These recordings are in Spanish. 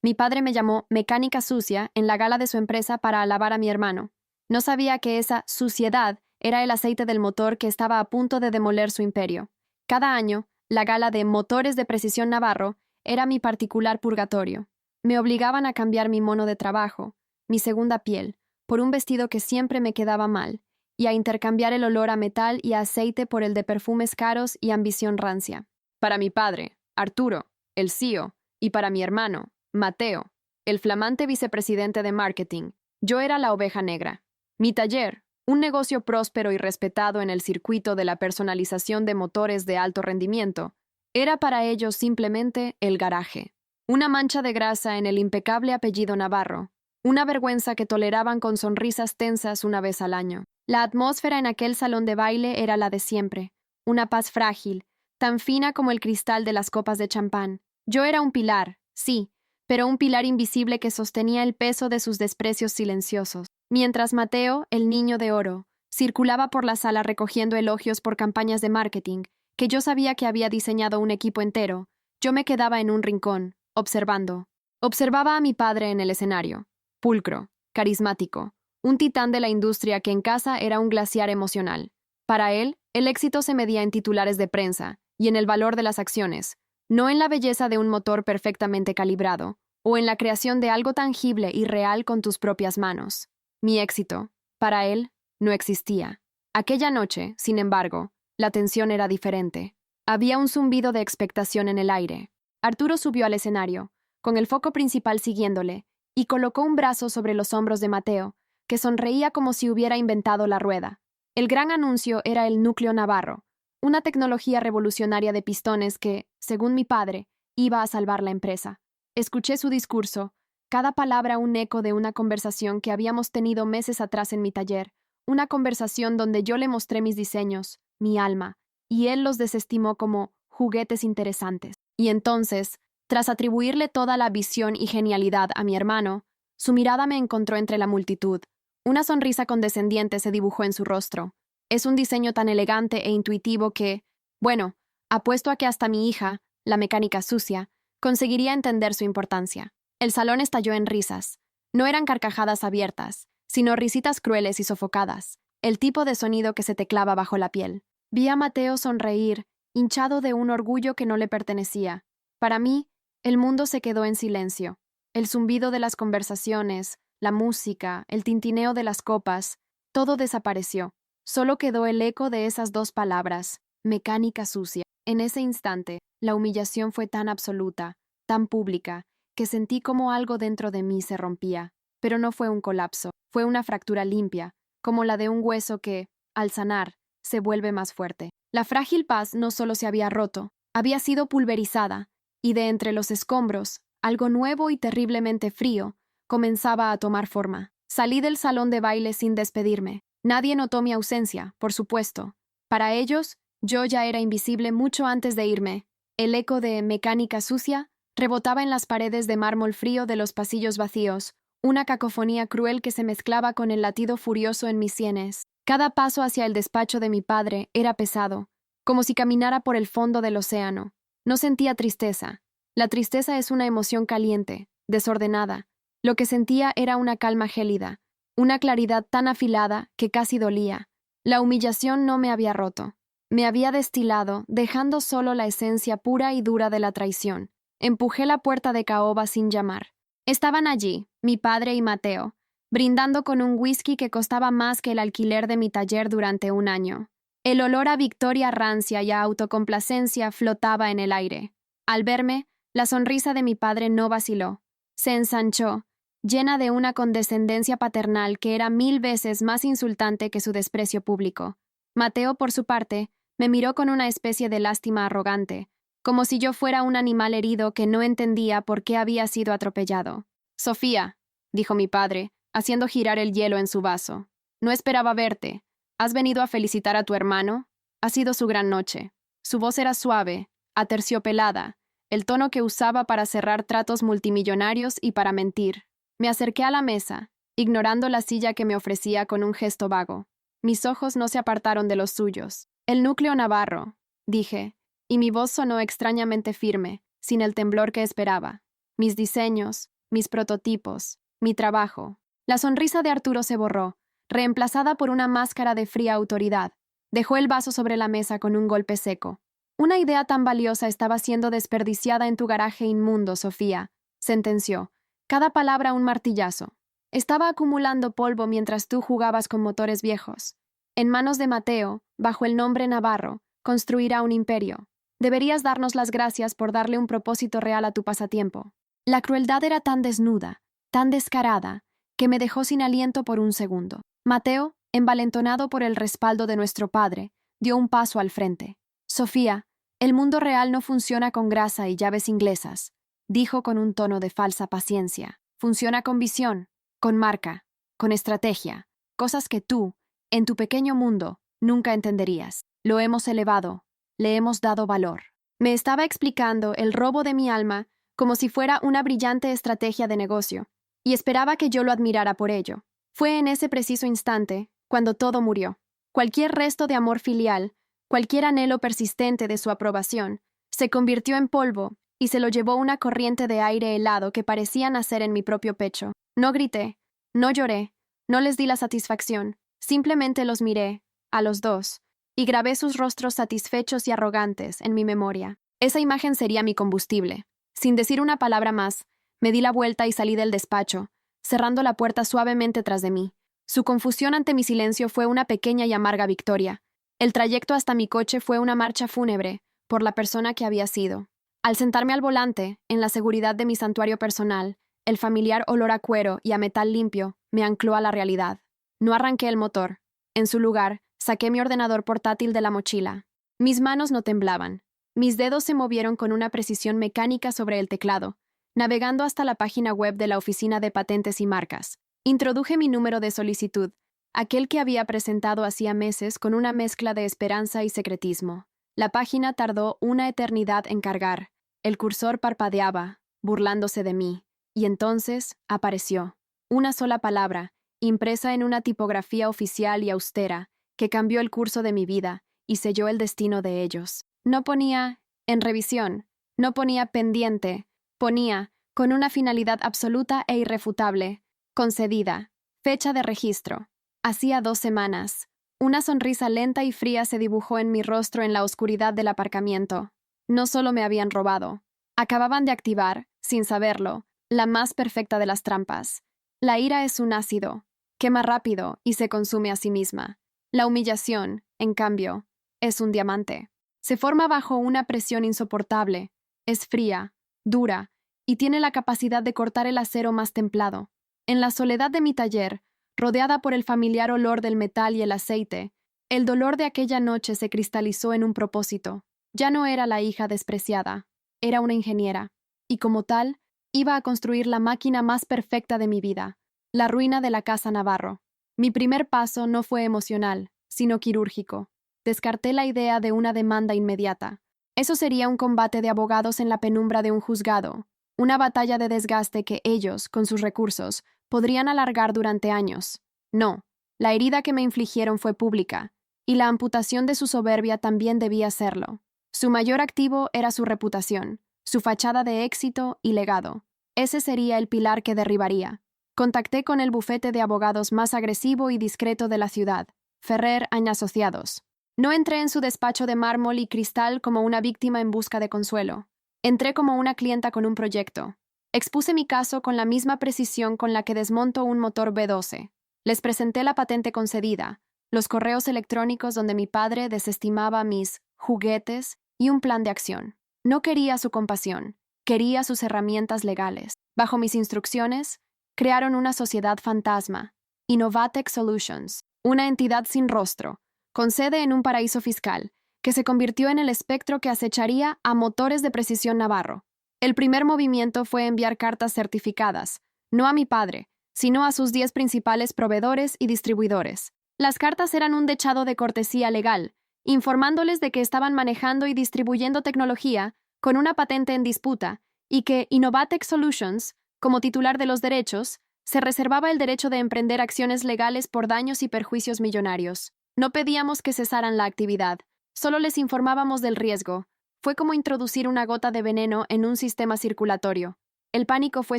Mi padre me llamó mecánica sucia en la gala de su empresa para alabar a mi hermano. No sabía que esa suciedad era el aceite del motor que estaba a punto de demoler su imperio. Cada año, la gala de Motores de Precisión Navarro era mi particular purgatorio. Me obligaban a cambiar mi mono de trabajo, mi segunda piel, por un vestido que siempre me quedaba mal, y a intercambiar el olor a metal y a aceite por el de perfumes caros y ambición rancia. Para mi padre, Arturo, el CEO, y para mi hermano, Mateo, el flamante vicepresidente de marketing, yo era la oveja negra. Mi taller, un negocio próspero y respetado en el circuito de la personalización de motores de alto rendimiento, era para ellos simplemente el garaje. Una mancha de grasa en el impecable apellido Navarro, una vergüenza que toleraban con sonrisas tensas una vez al año. La atmósfera en aquel salón de baile era la de siempre, una paz frágil, tan fina como el cristal de las copas de champán. Yo era un pilar, sí, pero un pilar invisible que sostenía el peso de sus desprecios silenciosos. Mientras Mateo, el niño de oro, circulaba por la sala recogiendo elogios por campañas de marketing, que yo sabía que había diseñado un equipo entero, yo me quedaba en un rincón, observando. Observaba a mi padre en el escenario, pulcro, carismático, un titán de la industria que en casa era un glaciar emocional. Para él, el éxito se medía en titulares de prensa y en el valor de las acciones, no en la belleza de un motor perfectamente calibrado, o en la creación de algo tangible y real con tus propias manos. Mi éxito, para él, no existía. Aquella noche, sin embargo, la tensión era diferente. Había un zumbido de expectación en el aire. Arturo subió al escenario, con el foco principal siguiéndole, y colocó un brazo sobre los hombros de Mateo, que sonreía como si hubiera inventado la rueda. El gran anuncio era el núcleo Navarro, una tecnología revolucionaria de pistones que, según mi padre, iba a salvar la empresa. Escuché su discurso, cada palabra un eco de una conversación que habíamos tenido meses atrás en mi taller, una conversación donde yo le mostré mis diseños, mi alma, y él los desestimó como juguetes interesantes. Y entonces, tras atribuirle toda la visión y genialidad a mi hermano, su mirada me encontró entre la multitud. Una sonrisa condescendiente se dibujó en su rostro. Es un diseño tan elegante e intuitivo que, bueno, apuesto a que hasta mi hija, la mecánica sucia, conseguiría entender su importancia. El salón estalló en risas. No eran carcajadas abiertas, sino risitas crueles y sofocadas, el tipo de sonido que se te clava bajo la piel. Vi a Mateo sonreír, hinchado de un orgullo que no le pertenecía. Para mí, el mundo se quedó en silencio. El zumbido de las conversaciones, la música, el tintineo de las copas, todo desapareció. Solo quedó el eco de esas dos palabras, mecánica sucia. En ese instante, la humillación fue tan absoluta, tan pública, que sentí como algo dentro de mí se rompía. Pero no fue un colapso, fue una fractura limpia, como la de un hueso que, al sanar, se vuelve más fuerte. La frágil paz no solo se había roto, había sido pulverizada, y de entre los escombros, algo nuevo y terriblemente frío comenzaba a tomar forma. Salí del salón de baile sin despedirme. Nadie notó mi ausencia, por supuesto. Para ellos, yo ya era invisible mucho antes de irme. El eco de mecánica sucia rebotaba en las paredes de mármol frío de los pasillos vacíos, una cacofonía cruel que se mezclaba con el latido furioso en mis sienes. Cada paso hacia el despacho de mi padre era pesado, como si caminara por el fondo del océano. No sentía tristeza. La tristeza es una emoción caliente, desordenada. Lo que sentía era una calma gélida, una claridad tan afilada que casi dolía. La humillación no me había roto. Me había destilado, dejando solo la esencia pura y dura de la traición. Empujé la puerta de caoba sin llamar. Estaban allí, mi padre y Mateo, brindando con un whisky que costaba más que el alquiler de mi taller durante un año. El olor a victoria rancia y a autocomplacencia flotaba en el aire. Al verme, la sonrisa de mi padre no vaciló. Se ensanchó, llena de una condescendencia paternal que era 1000 veces más insultante que su desprecio público. Mateo, por su parte, me miró con una especie de lástima arrogante, como si yo fuera un animal herido que no entendía por qué había sido atropellado. «Sofía», dijo mi padre, haciendo girar el hielo en su vaso, «no esperaba verte. ¿Has venido a felicitar a tu hermano?» Ha sido su gran noche. Su voz era suave, aterciopelada, el tono que usaba para cerrar tratos multimillonarios y para mentir. Me acerqué a la mesa, ignorando la silla que me ofrecía con un gesto vago. Mis ojos no se apartaron de los suyos. «El núcleo Navarro», dije, y mi voz sonó extrañamente firme, sin el temblor que esperaba. mis diseños, mis prototipos, mi trabajo. La sonrisa de Arturo se borró, reemplazada por una máscara de fría autoridad. Dejó el vaso sobre la mesa con un golpe seco. Una idea tan valiosa estaba siendo desperdiciada en tu garaje inmundo, Sofía, sentenció. Cada palabra un martillazo. Estaba acumulando polvo mientras tú jugabas con motores viejos. En manos de Mateo, bajo el nombre Navarro, construirá un imperio. Deberías darnos las gracias por darle un propósito real a tu pasatiempo. La crueldad era tan desnuda, tan descarada, que me dejó sin aliento por un segundo. Mateo, envalentonado por el respaldo de nuestro padre, dio un paso al frente. Sofía, el mundo real no funciona con grasa y llaves inglesas, dijo con un tono de falsa paciencia. Funciona con visión, con marca, con estrategia, cosas que tú, en tu pequeño mundo, nunca entenderías. Lo hemos elevado, le hemos dado valor. Me estaba explicando el robo de mi alma como si fuera una brillante estrategia de negocio, y esperaba que yo lo admirara por ello. Fue en ese preciso instante cuando todo murió. Cualquier resto de amor filial, cualquier anhelo persistente de su aprobación, se convirtió en polvo y se lo llevó una corriente de aire helado que parecía nacer en mi propio pecho. No grité, no lloré, no les di la satisfacción, simplemente los miré, a los dos, y grabé sus rostros satisfechos y arrogantes en mi memoria. Esa imagen sería mi combustible. Sin decir una palabra más, me di la vuelta y salí del despacho, cerrando la puerta suavemente tras de mí. Su confusión ante mi silencio fue una pequeña y amarga victoria. El trayecto hasta mi coche fue una marcha fúnebre por la persona que había sido. Al sentarme al volante, en la seguridad de mi santuario personal, el familiar olor a cuero y a metal limpio me ancló a la realidad. No arranqué el motor. En su lugar, saqué mi ordenador portátil de la mochila. Mis manos no temblaban. Mis dedos se movieron con una precisión mecánica sobre el teclado, navegando hasta la página web de la Oficina de Patentes y Marcas. Introduje mi número de solicitud, aquel que había presentado hacía meses con una mezcla de esperanza y secretismo. La página tardó una eternidad en cargar. El cursor parpadeaba, burlándose de mí, y entonces apareció. Una sola palabra, impresa en una tipografía oficial y austera, que cambió el curso de mi vida y selló el destino de ellos. No ponía en revisión, no ponía pendiente, ponía, con una finalidad absoluta e irrefutable, concedida, fecha de registro. Hacía 2 semanas. Una sonrisa lenta y fría se dibujó en mi rostro en la oscuridad del aparcamiento. No solo me habían robado, acababan de activar, sin saberlo, la más perfecta de las trampas. La ira es un ácido, quema rápido y se consume a sí misma. La humillación, en cambio, es un diamante. Se forma bajo una presión insoportable, es fría, dura, y tiene la capacidad de cortar el acero más templado. En la soledad de mi taller, rodeada por el familiar olor del metal y el aceite, el dolor de aquella noche se cristalizó en un propósito. Ya no era la hija despreciada, era una ingeniera, y como tal, iba a construir la máquina más perfecta de mi vida, la ruina de la Casa Navarro. Mi primer paso no fue emocional, sino quirúrgico. Descarté la idea de una demanda inmediata. Eso sería un combate de abogados en la penumbra de un juzgado, una batalla de desgaste que ellos, con sus recursos, podrían alargar durante años. No, la herida que me infligieron fue pública, y la amputación de su soberbia también debía serlo. Su mayor activo era su reputación, su fachada de éxito y legado. Ese sería el pilar que derribaría. Contacté con el bufete de abogados más agresivo y discreto de la ciudad, Ferrer & Asociados. No entré en su despacho de mármol y cristal como una víctima en busca de consuelo. Entré como una clienta con un proyecto. Expuse mi caso con la misma precisión con la que desmonto un motor B12. Les presenté la patente concedida, los correos electrónicos donde mi padre desestimaba mis juguetes y un plan de acción. No quería su compasión, quería sus herramientas legales. Bajo mis instrucciones, crearon una sociedad fantasma, Innovatec Solutions, una entidad sin rostro, con sede en un paraíso fiscal, que se convirtió en el espectro que acecharía a Motores de Precisión Navarro. El primer movimiento fue enviar cartas certificadas, no a mi padre, sino a sus 10 principales proveedores y distribuidores. Las cartas eran un dechado de cortesía legal, informándoles de que estaban manejando y distribuyendo tecnología con una patente en disputa y que Innovatec Solutions, como titular de los derechos, se reservaba el derecho de emprender acciones legales por daños y perjuicios millonarios. No pedíamos que cesaran la actividad, solo les informábamos del riesgo. Fue como introducir una gota de veneno en un sistema circulatorio. El pánico fue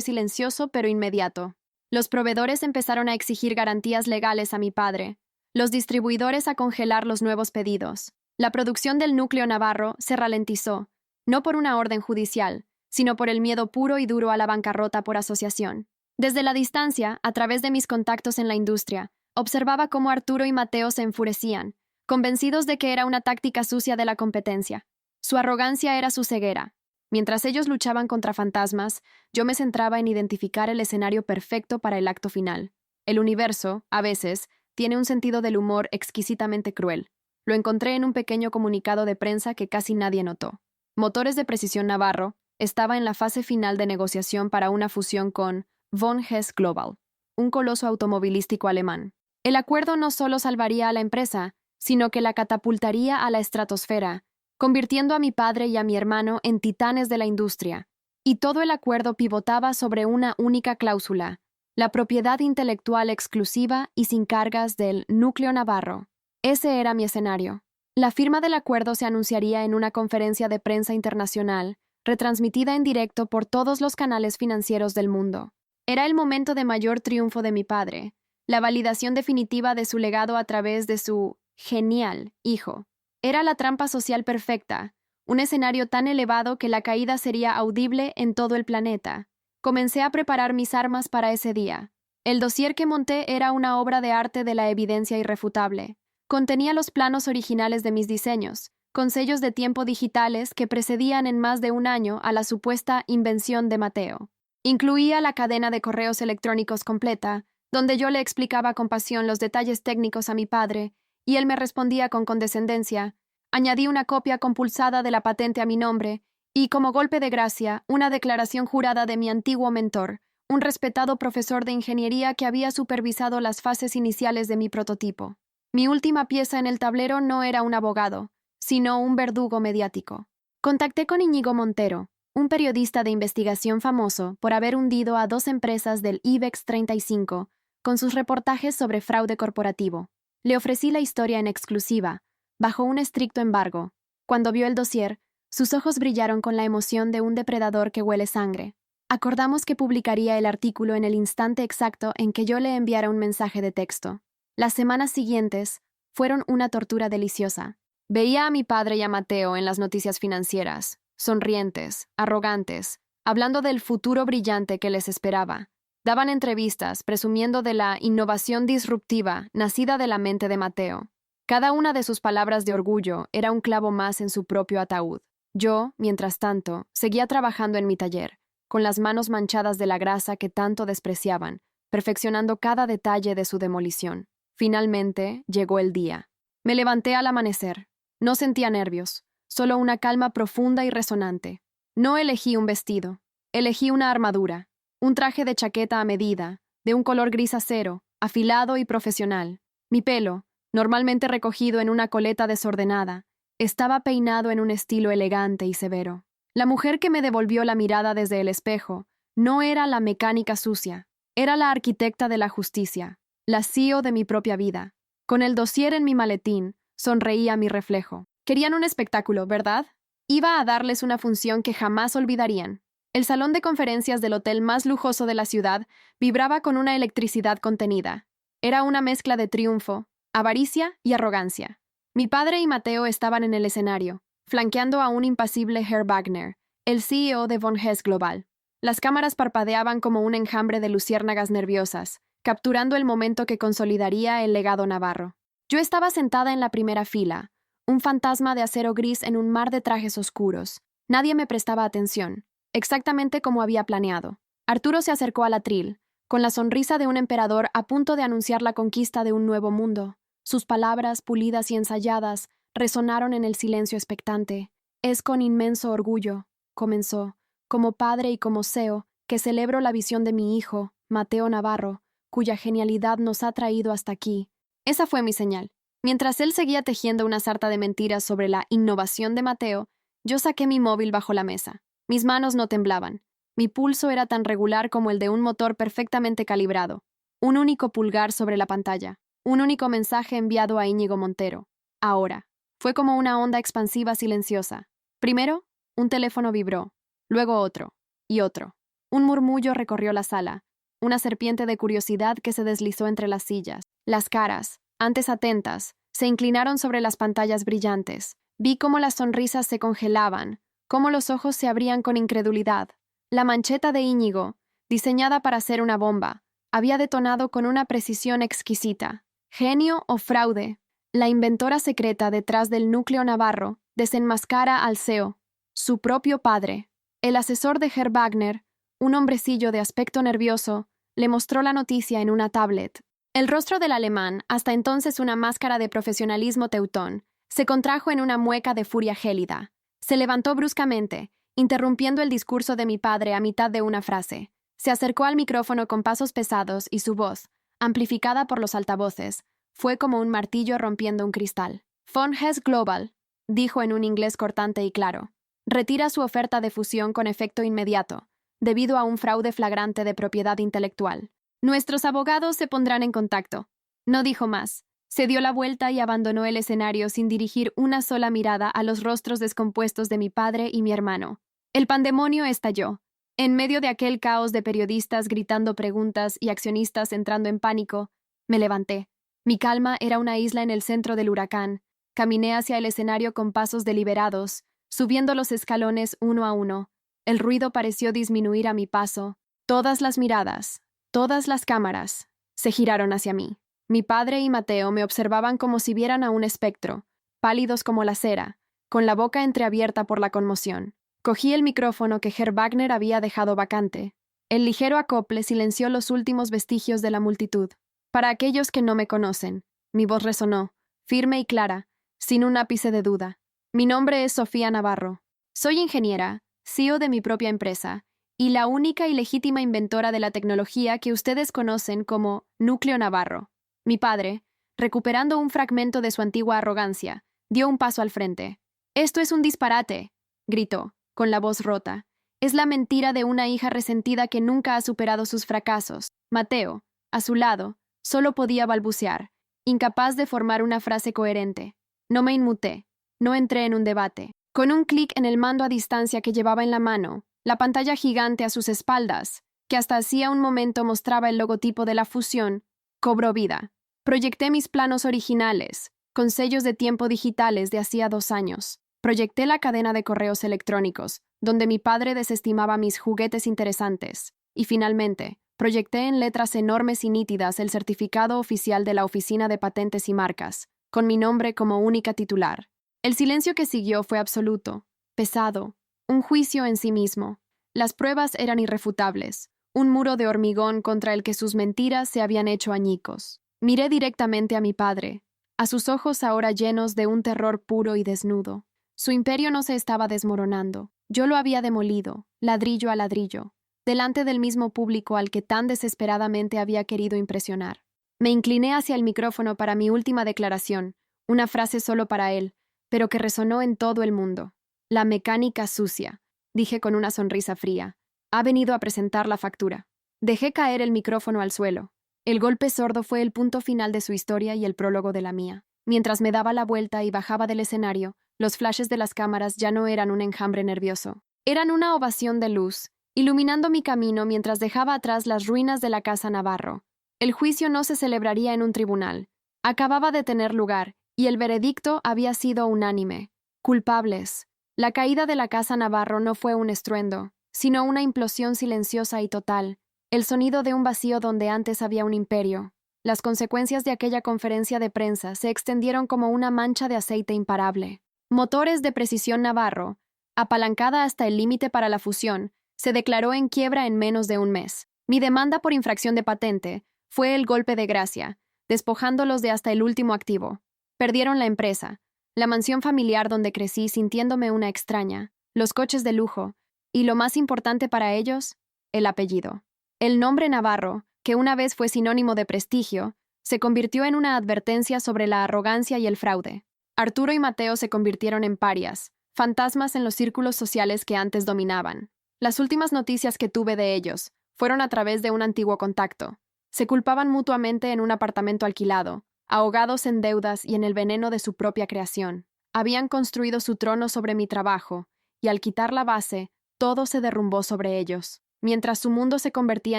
silencioso pero inmediato. Los proveedores empezaron a exigir garantías legales a mi padre, los distribuidores a congelar los nuevos pedidos. La producción del núcleo navarro se ralentizó, no por una orden judicial, sino por el miedo puro y duro a la bancarrota por asociación. Desde la distancia, a través de mis contactos en la industria, observaba cómo Arturo y Mateo se enfurecían, convencidos de que era una táctica sucia de la competencia. Su arrogancia era su ceguera. Mientras ellos luchaban contra fantasmas, yo me centraba en identificar el escenario perfecto para el acto final. El universo, a veces, tiene un sentido del humor exquisitamente cruel. Lo encontré en un pequeño comunicado de prensa que casi nadie notó. Motores de Precisión Navarro estaba en la fase final de negociación para una fusión con Von Hess Global, un coloso automovilístico alemán. El acuerdo no solo salvaría a la empresa, sino que la catapultaría a la estratosfera, convirtiendo a mi padre y a mi hermano en titanes de la industria. Y todo el acuerdo pivotaba sobre una única cláusula: la propiedad intelectual exclusiva y sin cargas del núcleo navarro. Ese era mi escenario. La firma del acuerdo se anunciaría en una conferencia de prensa internacional, retransmitida en directo por todos los canales financieros del mundo. Era el momento de mayor triunfo de mi padre, la validación definitiva de su legado a través de su genial hijo. Era la trampa social perfecta, un escenario tan elevado que la caída sería audible en todo el planeta. Comencé a preparar mis armas para ese día. El dossier que monté era una obra de arte de la evidencia irrefutable. Contenía los planos originales de mis diseños, con sellos de tiempo digitales que precedían en más de un año a la supuesta invención de Mateo. Incluía la cadena de correos electrónicos completa, donde yo le explicaba con pasión los detalles técnicos a mi padre, y él me respondía con condescendencia. Añadí una copia compulsada de la patente a mi nombre, y, como golpe de gracia, una declaración jurada de mi antiguo mentor, un respetado profesor de ingeniería que había supervisado las fases iniciales de mi prototipo. Mi última pieza en el tablero no era un abogado, sino un verdugo mediático. Contacté con Íñigo Montero, un periodista de investigación famoso por haber hundido a 2 empresas del IBEX 35 con sus reportajes sobre fraude corporativo. Le ofrecí la historia en exclusiva, bajo un estricto embargo. Cuando vio el dossier, sus ojos brillaron con la emoción de un depredador que huele sangre. Acordamos que publicaría el artículo en el instante exacto en que yo le enviara un mensaje de texto. Las semanas siguientes fueron una tortura deliciosa. Veía a mi padre y a Mateo en las noticias financieras, sonrientes, arrogantes, hablando del futuro brillante que les esperaba. Daban entrevistas presumiendo de la innovación disruptiva nacida de la mente de Mateo. Cada una de sus palabras de orgullo era un clavo más en su propio ataúd. Yo, mientras tanto, seguía trabajando en mi taller, con las manos manchadas de la grasa que tanto despreciaban, perfeccionando cada detalle de su demolición. Finalmente, llegó el día. Me levanté al amanecer. No sentía nervios, solo una calma profunda y resonante. No elegí un vestido, elegí una armadura, un traje de chaqueta a medida, de un color gris acero, afilado y profesional. Mi pelo, normalmente recogido en una coleta desordenada, estaba peinado en un estilo elegante y severo. La mujer que me devolvió la mirada desde el espejo no era la mecánica sucia, era la arquitecta de la justicia, la CEO de mi propia vida. Con el dossier en mi maletín, sonreía mi reflejo. Querían un espectáculo, ¿verdad? Iba a darles una función que jamás olvidarían. El salón de conferencias del hotel más lujoso de la ciudad vibraba con una electricidad contenida. Era una mezcla de triunfo, avaricia y arrogancia. Mi padre y Mateo estaban en el escenario, flanqueando a un impasible Herr Wagner, el CEO de Von Hess Global. Las cámaras parpadeaban como un enjambre de luciérnagas nerviosas, capturando el momento que consolidaría el legado navarro. Yo estaba sentada en la primera fila, un fantasma de acero gris en un mar de trajes oscuros. Nadie me prestaba atención, exactamente como había planeado. Arturo se acercó al atril, con la sonrisa de un emperador a punto de anunciar la conquista de un nuevo mundo. Sus palabras, pulidas y ensayadas, resonaron en el silencio expectante. Es con inmenso orgullo, comenzó, como padre y como CEO, que celebro la visión de mi hijo, Mateo Navarro, cuya genialidad nos ha traído hasta aquí. Esa fue mi señal. Mientras él seguía tejiendo una sarta de mentiras sobre la innovación de Mateo, yo saqué mi móvil bajo la mesa. Mis manos no temblaban. Mi pulso era tan regular como el de un motor perfectamente calibrado. Un único pulgar sobre la pantalla. Un único mensaje enviado a Íñigo Montero. Ahora. Fue como una onda expansiva silenciosa. Primero, un teléfono vibró. Luego otro. Y otro. Un murmullo recorrió la sala, una serpiente de curiosidad que se deslizó entre las sillas. Las caras, antes atentas, se inclinaron sobre las pantallas brillantes. Vi cómo las sonrisas se congelaban, cómo los ojos se abrían con incredulidad. La mancheta de Íñigo, diseñada para ser una bomba, había detonado con una precisión exquisita. ¿Genio o fraude? La inventora secreta detrás del núcleo navarro desenmascara al CEO, su propio padre. El asesor de Herr Wagner, un hombrecillo de aspecto nervioso, le mostró la noticia en una tablet. El rostro del alemán, hasta entonces una máscara de profesionalismo teutón, se contrajo en una mueca de furia gélida. Se levantó bruscamente, interrumpiendo el discurso de mi padre a mitad de una frase. Se acercó al micrófono con pasos pesados y su voz, amplificada por los altavoces, fue como un martillo rompiendo un cristal. Von Hess Global, dijo en un inglés cortante y claro, retira su oferta de fusión con efecto inmediato, debido a un fraude flagrante de propiedad intelectual. Nuestros abogados se pondrán en contacto. No dijo más. Se dio la vuelta y abandonó el escenario sin dirigir una sola mirada a los rostros descompuestos de mi padre y mi hermano. El pandemonio estalló. En medio de aquel caos de periodistas gritando preguntas y accionistas entrando en pánico, me levanté. Mi calma era una isla en el centro del huracán. Caminé hacia el escenario con pasos deliberados, subiendo los escalones uno a uno. El ruido pareció disminuir a mi paso. Todas las miradas, todas las cámaras, se giraron hacia mí. Mi padre y Mateo me observaban como si vieran a un espectro, pálidos como la cera, con la boca entreabierta por la conmoción. Cogí el micrófono que Herr Wagner había dejado vacante. El ligero acople silenció los últimos vestigios de la multitud. Para aquellos que no me conocen, mi voz resonó, firme y clara, sin un ápice de duda. Mi nombre es Sofía Navarro. Soy ingeniera, CEO de mi propia empresa, y la única y legítima inventora de la tecnología que ustedes conocen como Núcleo Navarro. Mi padre, recuperando un fragmento de su antigua arrogancia, dio un paso al frente. «Esto es un disparate», gritó, con la voz rota. «Es la mentira de una hija resentida que nunca ha superado sus fracasos». Mateo, a su lado, solo podía balbucear, incapaz de formar una frase coherente. No me inmuté, no entré en un debate. Con un clic en el mando a distancia que llevaba en la mano, la pantalla gigante a sus espaldas, que hasta hacía un momento mostraba el logotipo de la fusión, cobró vida. Proyecté mis planos originales, con sellos de tiempo digitales de hacía 2 años. Proyecté la cadena de correos electrónicos, donde mi padre desestimaba mis juguetes interesantes. Y finalmente, proyecté en letras enormes y nítidas el certificado oficial de la Oficina de Patentes y Marcas, con mi nombre como única titular. El silencio que siguió fue absoluto, pesado, un juicio en sí mismo. Las pruebas eran irrefutables, un muro de hormigón contra el que sus mentiras se habían hecho añicos. Miré directamente a mi padre, a sus ojos ahora llenos de un terror puro y desnudo. Su imperio no se estaba desmoronando. Yo lo había demolido, ladrillo a ladrillo, delante del mismo público al que tan desesperadamente había querido impresionar. Me incliné hacia el micrófono para mi última declaración, una frase solo para él, pero que resonó en todo el mundo. «La mecánica sucia», dije con una sonrisa fría, «ha venido a presentar la factura». Dejé caer el micrófono al suelo. El golpe sordo fue el punto final de su historia y el prólogo de la mía. Mientras me daba la vuelta y bajaba del escenario, los flashes de las cámaras ya no eran un enjambre nervioso. Eran una ovación de luz, iluminando mi camino mientras dejaba atrás las ruinas de la Casa Navarro. El juicio no se celebraría en un tribunal. Acababa de tener lugar, y el veredicto había sido unánime. Culpables. La caída de la Casa Navarro no fue un estruendo, sino una implosión silenciosa y total, el sonido de un vacío donde antes había un imperio. Las consecuencias de aquella conferencia de prensa se extendieron como una mancha de aceite imparable. Motores de precisión Navarro, apalancada hasta el límite para la fusión, se declaró en quiebra en menos de un mes. Mi demanda por infracción de patente fue el golpe de gracia, despojándolos de hasta el último activo. Perdieron la empresa, la mansión familiar donde crecí sintiéndome una extraña, los coches de lujo, y lo más importante para ellos, el apellido. El nombre Navarro, que una vez fue sinónimo de prestigio, se convirtió en una advertencia sobre la arrogancia y el fraude. Arturo y Mateo se convirtieron en parias, fantasmas en los círculos sociales que antes dominaban. Las últimas noticias que tuve de ellos fueron a través de un antiguo contacto. Se culpaban mutuamente en un apartamento alquilado, ahogados en deudas y en el veneno de su propia creación. Habían construido su trono sobre mi trabajo, y al quitar la base, todo se derrumbó sobre ellos. Mientras su mundo se convertía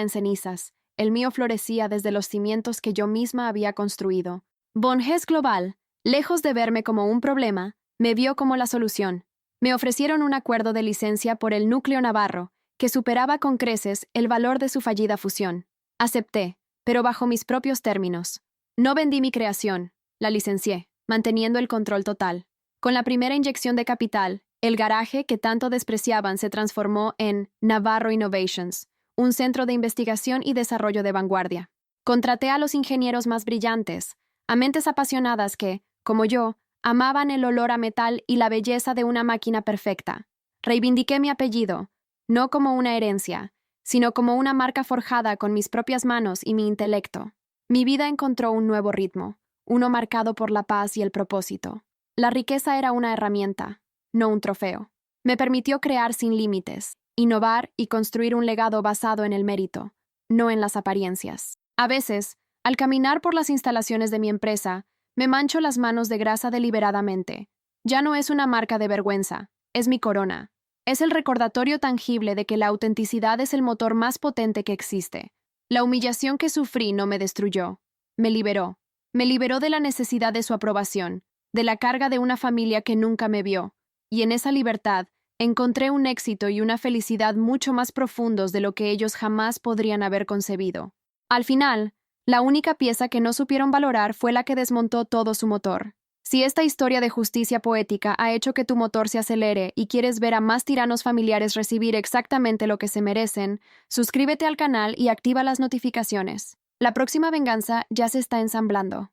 en cenizas, el mío florecía desde los cimientos que yo misma había construido. Bonges Global, lejos de verme como un problema, me vio como la solución. Me ofrecieron un acuerdo de licencia por el núcleo navarro, que superaba con creces el valor de su fallida fusión. Acepté, pero bajo mis propios términos. No vendí mi creación, la licencié, manteniendo el control total. Con la primera inyección de capital, el garaje que tanto despreciaban se transformó en Navarro Innovations, un centro de investigación y desarrollo de vanguardia. Contraté a los ingenieros más brillantes, a mentes apasionadas que, como yo, amaban el olor a metal y la belleza de una máquina perfecta. Reivindiqué mi apellido, no como una herencia, sino como una marca forjada con mis propias manos y mi intelecto. Mi vida encontró un nuevo ritmo, uno marcado por la paz y el propósito. La riqueza era una herramienta, no un trofeo. Me permitió crear sin límites, innovar y construir un legado basado en el mérito, no en las apariencias. A veces, al caminar por las instalaciones de mi empresa, me mancho las manos de grasa deliberadamente. Ya no es una marca de vergüenza, es mi corona. Es el recordatorio tangible de que la autenticidad es el motor más potente que existe. La humillación que sufrí no me destruyó, me liberó. Me liberó de la necesidad de su aprobación, de la carga de una familia que nunca me vio, y en esa libertad encontré un éxito y una felicidad mucho más profundos de lo que ellos jamás podrían haber concebido. Al final, la única pieza que no supieron valorar fue la que desmontó todo su motor. Si esta historia de justicia poética ha hecho que tu motor se acelere y quieres ver a más tiranos familiares recibir exactamente lo que se merecen, suscríbete al canal y activa las notificaciones. La próxima venganza ya se está ensamblando.